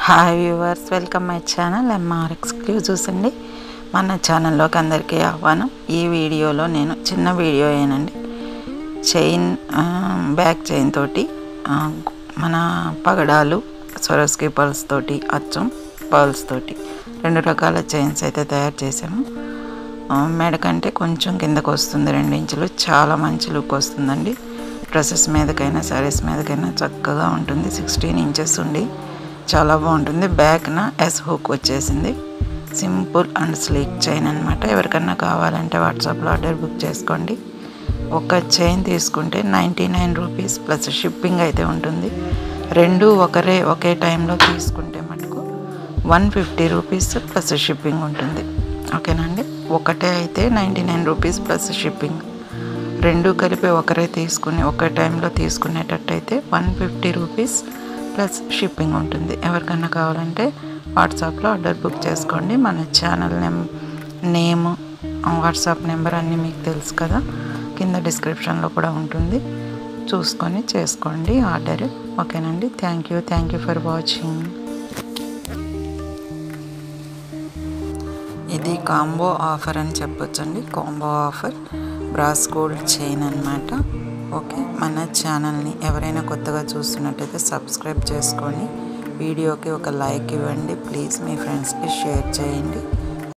Hi viewers, welcome my channel MR exclusives అండి. మన ఛానల్లోకి అందరికీ ఆహ్వానం. ఈ వీడియోలో నేను చిన్న వీడియో ఏనండి, బ్యాక్ చైన్ తోటి మన పగడాలు స్వరోస్కి పర్ల్స్ తోటి, అచ్చం పర్ల్స్ తోటి 2 రకాల చైన్స్ అయితే తయారు చేసాము. మెడ కంటే కొంచెం కిందకు వస్తుంది, 2 ఇంచులు. చాలా మంచి లుక్ వస్తుందండి. డ్రెస్సెస్ మీదకైనా శారీస్ మీదకైనా చక్కగా ఉంటుంది. 16 ఇంచెస్ ఉండి చాలా బాగుంటుంది. బ్యాక్న ఎస్ హుక్ వచ్చేసింది. సింపుల్ అండ్ స్లీక్ చైన్ అనమాట. ఎవరికన్నా కావాలంటే వాట్సాప్లో ఆర్డర్ బుక్ చేసుకోండి. ఒక చైన్ తీసుకుంటే 99 రూపీస్ ప్లస్ షిప్పింగ్ అయితే ఉంటుంది. 2 ఒకే టైంలో తీసుకుంటే మటుకు 150 రూపీస్ ప్లస్ షిప్పింగ్ ఉంటుంది. ఓకేనండి. ఒకటే అయితే 99 రూపీస్ ప్లస్ షిప్పింగ్. 2 కలిపి ఒకరే తీసుకుని ఒకే టైంలో తీసుకునేటట్టయితే 150 రూపీస్ ప్లస్ షిప్పింగ్ ఉంటుంది. ఎవరికన్నా కావాలంటే వాట్సాప్లో ఆర్డర్ బుక్ చేసుకోండి. మన ఛానల్ నేమ్, వాట్సాప్ నెంబర్ అన్నీ మీకు తెలుసు కదా, కింద డిస్క్రిప్షన్లో కూడా ఉంటుంది. చూసుకొని చేసుకోండి ఆర్డర్. ఓకేనండి. Thank you for watching. ఇది కాంబో ఆఫర్ అని చెప్పొచ్చండి. Combo offer brass gold chain అన్నమాట. ఓకే, మన ఛానల్ని ఎవరైనా కొత్తగా చూస్తున్నట్టయితే సబ్స్క్రైబ్ చేసుకొని వీడియోకి ఒక లైక్ ఇవ్వండి ప్లీజ్. మీ ఫ్రెండ్స్కి షేర్ చేయండి.